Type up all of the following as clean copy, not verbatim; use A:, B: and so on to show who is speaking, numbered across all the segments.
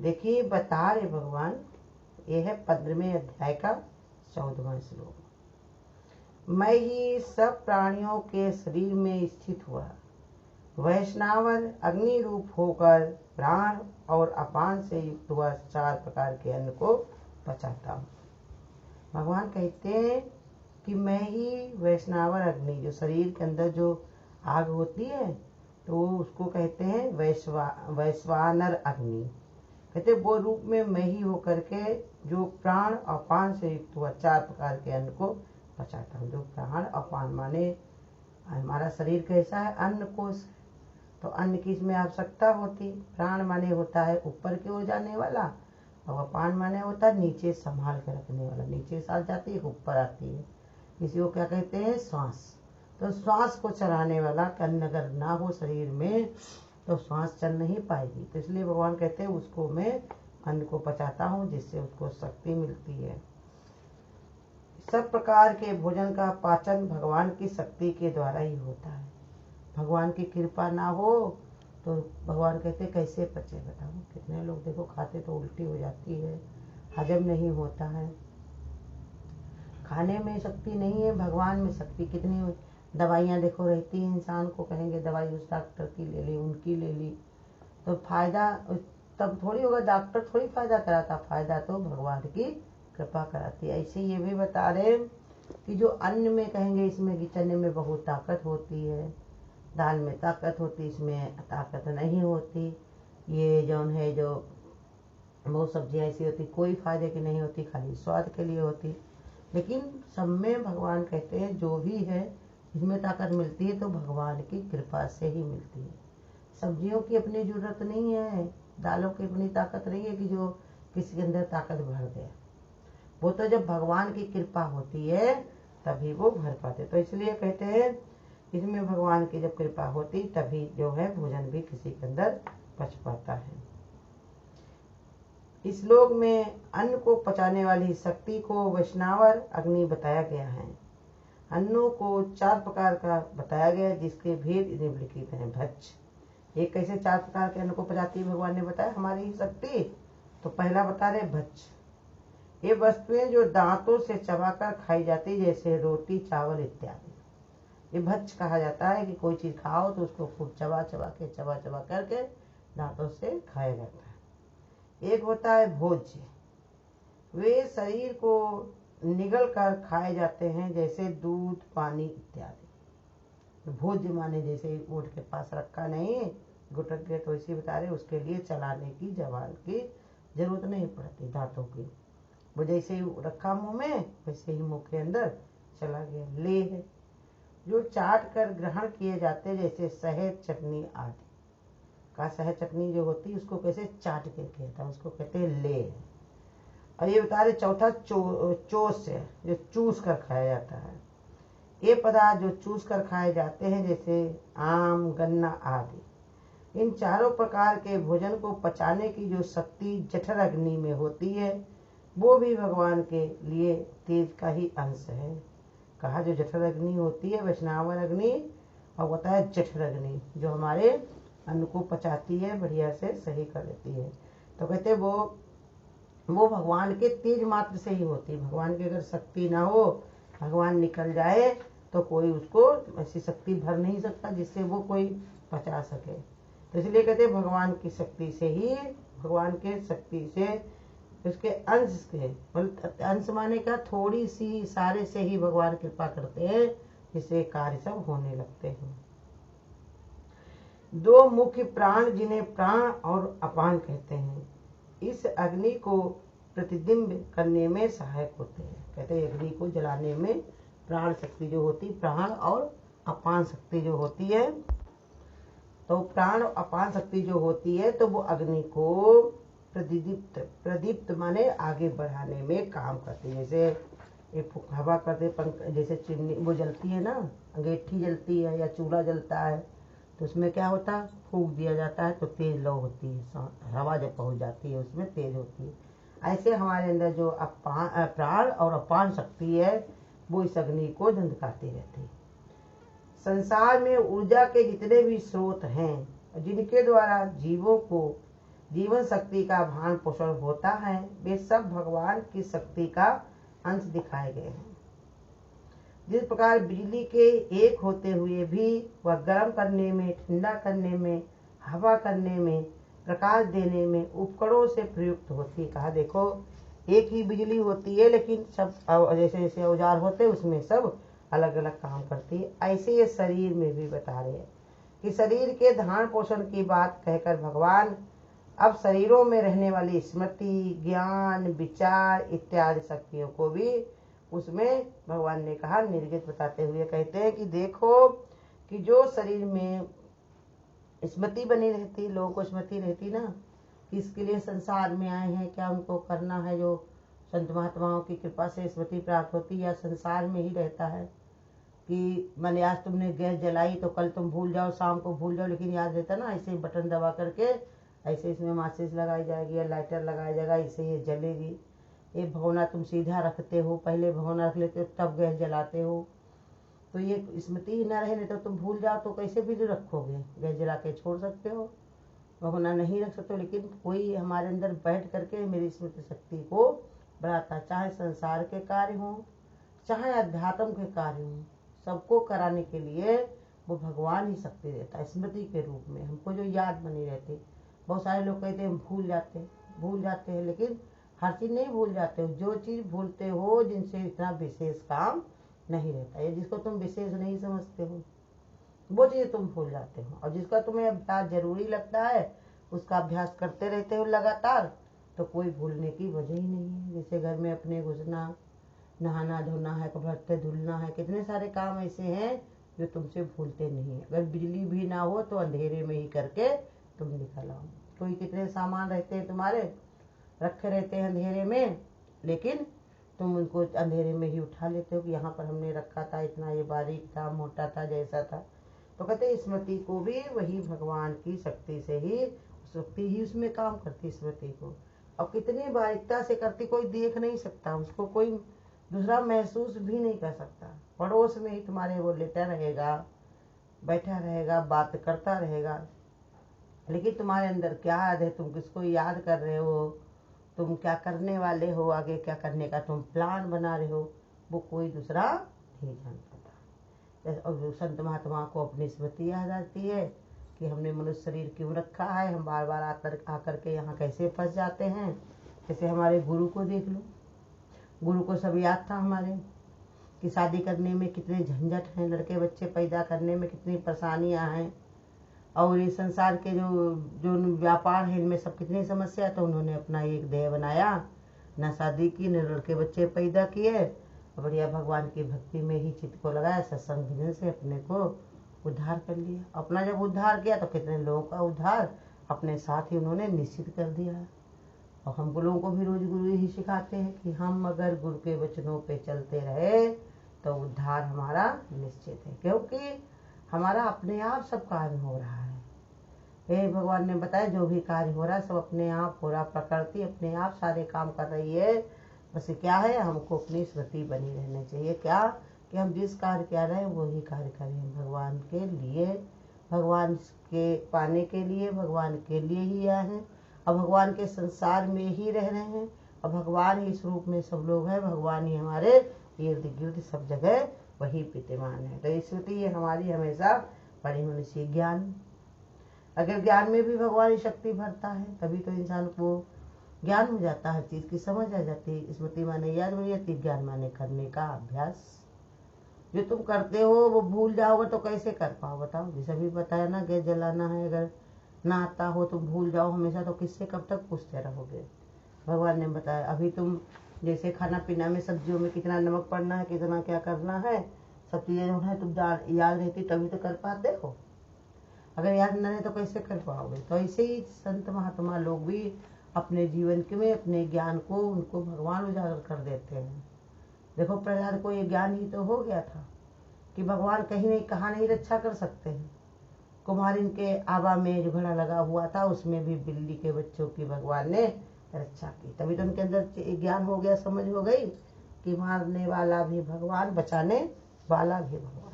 A: देखिए बता रहे भगवान, ये है 15वें अध्याय का 14वां श्लोक। मैं ही सब प्राणियों के शरीर में स्थित हुआ वैष्णवर अग्नि रूप होकर प्राण और अपान से युक्त हुआ 4 प्रकार के अन्न को पचाता हूँ। भगवान कहते हैं कि मैं ही वैष्णवर अग्नि, जो शरीर के अंदर जो आग होती है तो उसको कहते हैं वैश्वानर अग्नि। कहते वो रूप में मैं ही होकर के जो प्राण और पान से युक्त हुआ 4 प्रकार के अन्न को पचाता हूँ। जो प्राण और पान माने हमारा शरीर कैसा है, अन्न कोश, तो अन्न की इसमें आवश्यकता होती। प्राण माने होता है ऊपर की ओर जाने वाला, और अपान माने होता है नीचे संभाल के रखने वाला, नीचे साथ जाती है ऊपर आती है, इसी को क्या कहते हैं, श्वास। तो श्वास को चलाने वाला अन्न अगर ना हो शरीर में तो श्वास चल नहीं पाएगी। तो इसलिए भगवान कहते हैं उसको मैं अन्न को पचाता हूँ, जिससे उसको शक्ति मिलती है। सब प्रकार के भोजन का पाचन भगवान की शक्ति के द्वारा ही होता है। भगवान की कृपा ना हो तो भगवान कहते कैसे पचे, बताओ। कितने लोग देखो खाते तो उल्टी हो जाती है, हजम नहीं होता है। खाने में शक्ति नहीं है, भगवान में शक्ति कितनी। दवाइयाँ देखो रहती है, इंसान को कहेंगे दवाई उस डॉक्टर की ले ली, उनकी ले ली, तो फायदा तब थोड़ी होगा, डॉक्टर थोड़ी फायदा कराता, फायदा तो भगवान की कृपा कराती है। ऐसे ये भी बता रहे कि जो अन्न में कहेंगे इसमें कि चने में बहुत ताकत होती है, दाल में ताकत होती, इसमें ताकत नहीं होती। ये जौन है जो बहुत सब्जियाँ ऐसी होती कोई फायदे की नहीं होती, खाली स्वाद के लिए होती। लेकिन सब में भगवान कहते हैं जो भी है इसमें ताकत मिलती है तो भगवान की कृपा से ही मिलती है। सब्जियों की अपनी जरूरत नहीं है, दालों की अपनी ताकत नहीं है कि जो किसी के अंदर ताकत भर दे। वो तो जब भगवान की कृपा होती है तभी वो भर पाते। तो इसलिए कहते हैं इसमें भगवान की जब कृपा होती तभी जो है भोजन भी किसी के अंदर पच पाता है। इस श्लोक में अन्न को पचाने वाली शक्ति को वैष्णवर अग्नि बताया गया है। अन्नों को 4 प्रकार का बताया गया, जिसके भेद निम्नलिखित हैं। भक्ष, एक कैसे 4 प्रकार के अन्न को पचाती है भगवान ने बताया, हमारी ही शक्ति। तो पहला बता रहे भक्ष, ये वस्तुएं जो दांतों से चबाकर खाई जाती, जैसे रोटी, चावल इत्यादि, ये भक्ष कहा जाता है। कि कोई चीज खाओ तो उसको खूब चबा चबा करके दांतों से खाया जाता है। एक होता है भोज्य, वे शरीर को निगल कर खाए जाते हैं, जैसे दूध, पानी इत्यादि। भोज्य माने जैसे ऊँट के पास रखा नहीं, गुटक गए तो इसी बता रहे, उसके लिए चलाने की, जवान की जरूरत नहीं पड़ती दांतों की। वो जैसे ही रखा मुंह में वैसे ही मुंह के अंदर चला गया। ले है जो चाट कर ग्रहण किए जाते, जैसे शहद, चटनी आदि का। शहद चटनी जो होती है उसको कैसे चाट के कहता है, उसको कहते हैं ले। और ये बता रहे चौथा चोस है, जो चूस कर खाया जाता है। ये पदार्थ जो चूस कर खाए जाते हैं, जैसे आम, गन्ना आदि। इन चारों प्रकार के भोजन को पचाने की जो शक्ति जठर अग्नि में होती है, वो भी भगवान के लिए तेज का ही अंश है। कहा जो जठर अग्नि होती है वैष्णवर अग्नि, और होता है जठर अग्नि जो हमारे अन्न को पचाती है, बढ़िया से सही कर देती है। तो कहते वो भगवान के तेज मात्र से ही होती है। भगवान की अगर शक्ति ना हो, भगवान निकल जाए तो कोई उसको ऐसी शक्ति भर नहीं सकता जिससे वो कोई पचा सके। तो इसलिए कहते हैं भगवान की शक्ति से ही, भगवान के शक्ति से, उसके अंश से, अंश माने क्या, थोड़ी सी इशारे से ही भगवान कृपा करते हैं, जिससे कार्य सब होने लगते हैं। 2 मुख्य प्राण, जिन्हें प्राण और अपान कहते हैं, इस अग्नि को प्रतिबिंब करने में सहायक होते हैं। कहते हैं अग्नि को जलाने में प्राण शक्ति जो होती, प्राण और अपान शक्ति जो होती है, तो प्राण अपान शक्ति जो होती है तो वो अग्नि को प्रदीप्त माने आगे बढ़ाने में काम करती है। जैसे एक हवा करते पंख, जैसे चिमनी वो जलती है ना, अंगीठी जलती है या चूल्हा जलता है, तो उसमें क्या होता है, फूंक दिया जाता है तो तेज लौ होती है, हवा जब पहुंच जाती है उसमें तेज होती है। ऐसे हमारे अंदर जो प्राण और अपान शक्ति है वो इस अग्नि को धंधकाती रहती है। संसार में ऊर्जा के जितने भी स्रोत हैं, जिनके द्वारा जीवों को जीवन शक्ति का भान पोषण होता है, वे सब भगवान की शक्ति का अंश दिखाए गए हैं। जिस प्रकार बिजली के एक होते हुए भी वह गर्म करने में, ठंडा करने में, हवा करने में, प्रकाश देने में उपकरणों से प्रयुक्त होती है। कहा देखो एक ही बिजली होती है लेकिन सब जैसे जैसे औजार होते हैं उसमें सब अलग अलग काम करती है। ऐसे ये शरीर में भी बता रहे हैं कि शरीर के धारण पोषण की बात कहकर भगवान अब शरीरों में रहने वाली स्मृति, ज्ञान, विचार इत्यादि शक्तियों को भी उसमें भगवान ने कहा निर्गत बताते हुए कहते हैं कि देखो कि जो शरीर में स्मृति बनी रहती, लोगों को स्मृति रहती ना कि इसके लिए संसार में आए हैं, क्या उनको करना है, जो संत महात्माओं की कृपा से स्मृति प्राप्त होती है, या संसार में ही रहता है कि मैंने आज तुमने गैस जलाई तो कल तुम भूल जाओ, शाम को भूल जाओ, लेकिन याद रहता ना। ऐसे बटन दबा करके ऐसे इसमें माचिस लगाई जाएगी या लाइटर लगाया जाएगा, इससे ये जलेगी। ये भगोना तुम सीधा रखते हो, पहले भगोना रख लेते हो तब गैस जलाते हो, तो ये स्मृति ही न रहे, नहीं तो तुम भूल जाओ तो कैसे बिजली रखोगे, गैस जला के छोड़ सकते हो, भगोना नहीं रख सकते हो। लेकिन कोई हमारे अंदर बैठ करके मेरी स्मृति शक्ति को बढ़ाता, चाहे संसार के कार्य हों चाहे अध्यात्म के कार्य हों, सबको कराने के लिए वो भगवान ही शक्ति देता है स्मृति के रूप में, हमको जो याद बनी रहती। बहुत सारे लोग कहते हैं भूल जाते हैं, लेकिन हर चीज़ नहीं भूल जाते हो। जो चीज़ भूलते हो जिनसे इतना विशेष काम नहीं रहता है, जिसको तुम विशेष नहीं समझते हो वो चीज़ तुम भूल जाते हो, और जिसका तुम्हें अभ्यास जरूरी लगता है उसका अभ्यास करते रहते हो लगातार, तो कोई भूलने की वजह ही नहीं है। जैसे घर में अपने घुसना, नहाना धोना है, कपड़े धुलना है, कितने सारे काम ऐसे हैं जो तुमसे भूलते नहीं है। अगर बिजली भी ना हो तो अंधेरे में ही करके तुम निकल आओ। कोई कितने सामान रहते हैं तुम्हारे रखे रहते हैं अंधेरे में, लेकिन तुम उनको अंधेरे में ही उठा लेते हो कि यहाँ पर हमने रखा था, इतना ये बारीक था, मोटा था, जैसा था। तो कहते स्मृति को भी वही भगवान की शक्ति से ही, शक्ति ही उसमें काम करती स्मृति को। और कितनी बारीकता से करती, कोई देख नहीं सकता उसको, कोई दूसरा महसूस भी नहीं कर सकता। पड़ोस में ही तुम्हारे वो लेटा रहेगा, बैठा रहेगा, बात करता रहेगा, लेकिन तुम्हारे अंदर क्या याद है, तुम किसको याद कर रहे हो, तुम क्या करने वाले हो, आगे क्या करने का तुम प्लान बना रहे हो, वो कोई दूसरा नहीं जान पाता। और संत महात्मा को अपनी स्मृति याद आती है कि हमने मनुष्य शरीर क्यों रखा है, हम बार बार आकर के यहाँ कैसे फंस जाते हैं। जैसे हमारे गुरु को देख लो, गुरु को सब याद था हमारे कि शादी करने में कितने झंझट हैं, लड़के बच्चे पैदा करने में कितनी परेशानियां हैं, और ये संसार के जो व्यापार है इनमें सब कितनी समस्या। तो उन्होंने अपना एक देह बनाया, न शादी की न लड़के बच्चे पैदा किए, बढ़िया भगवान की भक्ति में ही चित्त को लगाया, सत्संग भजन से अपने को उद्धार कर लिया। अपना जब उद्धार किया तो कितने लोगों का उद्धार अपने साथ ही उन्होंने निश्चित कर दिया। और हम लोगों को भी रोज गुरु ही सिखाते हैं कि हम अगर गुरु के वचनों पे चलते रहे तो उद्धार हमारा निश्चित है, क्योंकि हमारा अपने आप सब कार्य हो रहा है। ये भगवान ने बताया जो भी कार्य हो रहा है सब अपने आप हो रहा, प्रकृति अपने आप सारे काम कर रही है। बस क्या है, हमको अपनी स्मृति बनी रहनी चाहिए, क्या कि हम जिस कार्य कर रहे हैं वही कार्य करें भगवान के लिए, भगवान के पाने के लिए, भगवान के लिए ही आए हैं, और भगवान के संसार में ही रह रहे हैं, और भगवान ही इस रूप में सब लोग हैं, भगवान ही हमारे इर्द गिर्द सब जगह वही विद्यमान है। तो स्मृति ये हमारी हमेशा बड़ी होनी चाहिए। ज्ञान, अगर ज्ञान में भी भगवान की शक्ति भरता है तभी तो इंसान को ज्ञान हो जाता है, हर चीज की समझ आ जाती है। स्मृति माने याद बन जाती, ज्ञान माने करने का अभ्यास। जो तुम करते हो वो भूल जाओगे तो कैसे कर पाओ बताओ। जैसे भी बताया ना, गैस जलाना है, अगर ना आता हो तुम भूल जाओ हमेशा, तो किससे कब तक पूछते रहोगे। भगवान ने बताया अभी तुम जैसे खाना पीना में सब्जियों में कितना नमक पड़ना है, कितना क्या करना है, सब चीजें जो है तुम याद रहती तभी तो कर पाते हो, अगर याद न रहे तो कैसे कर पाओगे। तो ऐसे ही संत महात्मा लोग भी अपने जीवन के में अपने ज्ञान को उनको भगवान उजागर कर देते हैं। देखो प्रहलाद को ये ज्ञान ही तो हो गया था कि भगवान कहीं नहीं कहाँ नहीं रक्षा कर सकते हैं। कुम्हारिन के आबा में जो घड़ा लगा हुआ था उसमें भी बिल्ली के बच्चों की भगवान ने रक्षा की, तभी तो उनके अंदर ज्ञान हो गया, समझ हो गई कि मारने वाला भी भगवान, बचाने वाला भी भगवान।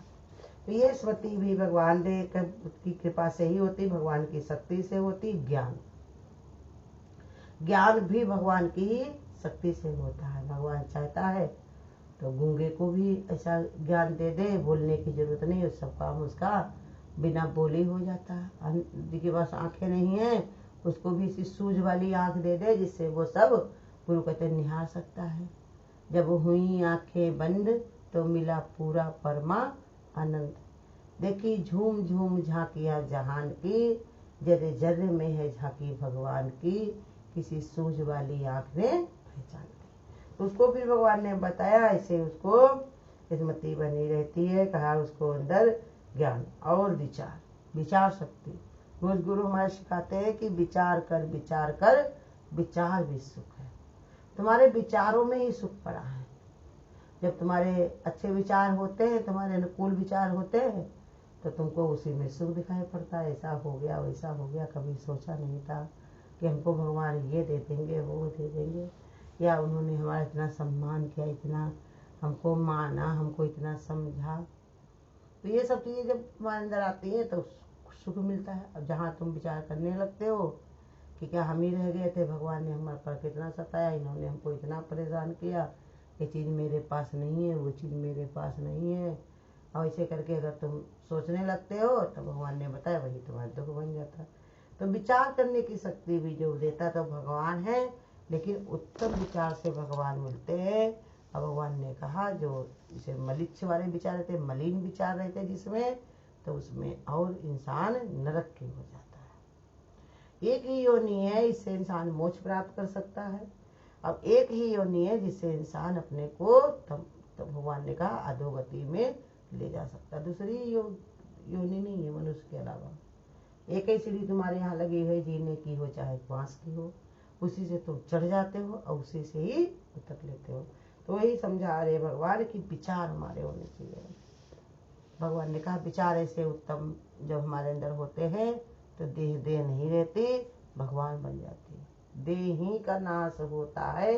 A: तो ये स्मृति भी भगवान की कृपा से ही होती, भगवान की शक्ति से होती। ज्ञान ज्ञान भी भगवान की ही शक्ति से होता है। भगवान चाहता है तो गूंगे को भी ऐसा ज्ञान दे दे, बोलने की जरूरत नहीं, उस सब काम उसका बिना बोले हो जाता है। जिसके पास आंखें नहीं है उसको भी इसी सूझ वाली आंख दे दे, जिससे वो सब गुरु कहते निहार सकता है। जब हुई आंखें बंद तो मिला पूरा परमा आनंद। देखी झूम झूम झांकिया जहान की, जर्रे जर्रे में है झांकी भगवान की, किसी सूझ वाली आंख ने पहचान ली। उसको फिर भगवान ने बताया, ऐसे उसको स्मृति बनी रहती है। कहा उसको अंदर ज्ञान और विचार शक्ति। रोज गुरु हमारे सिखाते हैं कि विचार कर विचार भी सुख है। तुम्हारे विचारों में ही सुख पड़ा है। जब तुम्हारे अच्छे विचार होते हैं, तुम्हारे अनुकूल विचार होते हैं, तो तुमको उसी में सुख दिखाई पड़ता है। ऐसा हो गया वैसा हो गया, कभी सोचा नहीं था कि हमको भगवान ये दे देंगे वो दे देंगे, या उन्होंने हमारा इतना सम्मान किया, इतना हमको माना, हमको इतना समझा। तो ये सब चीज़ें जब तुम्हारे अंदर आती हैं तो सुख मिलता है। अब जहाँ तुम विचार करने लगते हो कि क्या हम ही रह गए थे, भगवान ने हमारे पर कितना सताया, इन्होंने हमको इतना परेशान किया, ये चीज़ मेरे पास नहीं है, वो चीज़ मेरे पास नहीं है, और ऐसे करके अगर तुम सोचने लगते हो तो भगवान ने बताया वही तुम्हारा दुख बन जाता है। तो विचार करने की शक्ति भी जो देता तो भगवान है, लेकिन उत्तम विचार से भगवान मिलते हैं। और भगवान ने कहा जो इसे मलिच्छ वाले विचार रहते, मलिन विचार रहते जिसमें, तो उसमें और इंसान नरक की हो जाता है। एक ही योनि है, इससे इंसान मोक्ष प्राप्त कर सकता है। अब एक ही योनि है जिससे इंसान अपने को तो भगवान ने कहा अधोगति में ले जा सकता। दूसरी योनि नहीं है मनुष्य के अलावा। एक ही सीढ़ी तुम्हारे यहाँ लगी हुई जीने की हो चाहे बांस की हो, उसी से तुम चढ़ जाते हो और उसी से ही उतर लेते हो। तो वही समझा रहे भगवान की विचार हमारे होने चाहिए। भगवान ने कहा विचार ऐसे उत्तम जब हमारे अंदर होते हैं तो देह नहीं रहती, भगवान बन जाती है। देह ही का नाश होता है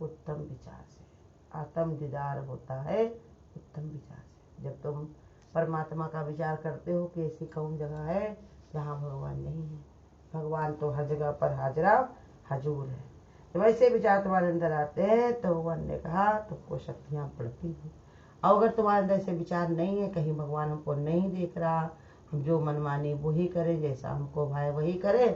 A: उत्तम विचार से, आत्म दीदार होता है उत्तम विचार से। जब तुम परमात्मा का विचार करते हो कि ऐसी कौन जगह है जहाँ भगवान नहीं है, भगवान तो हर जगह पर हाजरा हजूर है। जब ऐसे विचार तुम्हारे अंदर आते हैं तो भगवान ने कहा तुमको शक्तियाँ बढ़ती हैं। और अगर तुम्हारे अंदर ऐसे विचार नहीं है, कहीं भगवान हमको नहीं देख रहा, हम जो मनमानी वही करें, जैसा हमको भाई वही करे,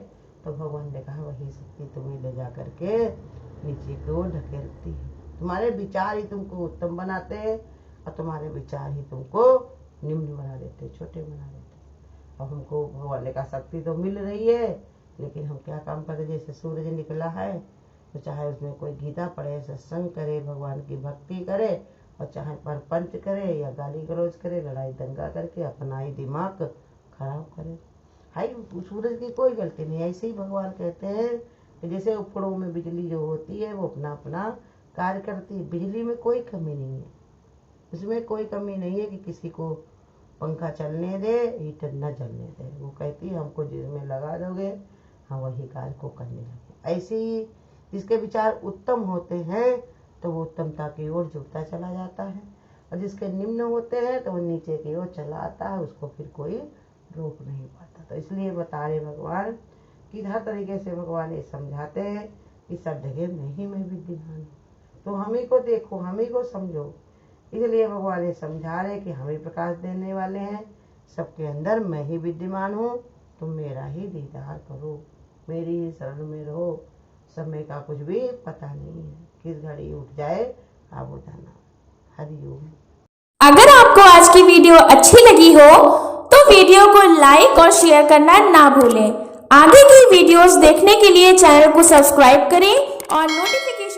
A: तो भगवान ने कहा वही शक्ति तुम्हें ले जा करके नीचे की ओर ढकेलती है। तुम्हारे विचार ही तुमको उत्तम बनाते हैं और तुम्हारे विचार ही तुमको निम्न बना देते, छोटे बना देते। अब हमको भगवान ने कहा शक्ति तो मिल रही है, लेकिन हम क्या काम करें। जैसे सूरज निकला है तो चाहे उसमें कोई गीता पढ़े, सत्संग करे, भगवान की भक्ति करे, और चाहे परपंच करे या गाली गलौज करे, लड़ाई दंगा करके अपना ही दिमाग खराब करे। हाई सूरज की कोई गलती नहीं। ऐसे ही भगवान कहते हैं कि जैसे उपकरणों में बिजली जो होती है वो अपना अपना कार्य करती है। बिजली में कोई कमी नहीं है, उसमें कोई कमी नहीं है कि किसी को पंखा चलने दे, हीटर न चलने दे। वो कहती है हमको जिसमें लगा दोगे हम वही कार्य को करने लगे। ऐसे ही जिसके विचार उत्तम होते हैं तो वो उत्तमता की ओर झुकता चला जाता है, और जिसके निम्न होते हैं तो वो नीचे की ओर चला आता है, उसको फिर कोई रोक नहीं पाता। तो इसलिए बता रहे भगवान कि हर तरीके से भगवान ये समझाते हैं कि सब जगह मैं ही विद्यमान हूँ, तो हम ही को देखो, हम ही को समझो। इसलिए भगवान ये समझा रहे कि हम ही प्रकाश देने वाले हैं, सबके अंदर मैं ही विद्यमान हूँ, तुम मेरा ही दीदार करो, मेरी ही शरण में रहो। समय का कुछ भी पता नहीं है, किस घड़ी उठ जाए आप हो जाना। हरिओम।
B: अगर आपको आज की वीडियो अच्छी लगी हो तो वीडियो को लाइक और शेयर करना ना भूलें। आगे की वीडियोस देखने के लिए चैनल को सब्सक्राइब करें और नोटिफिकेशन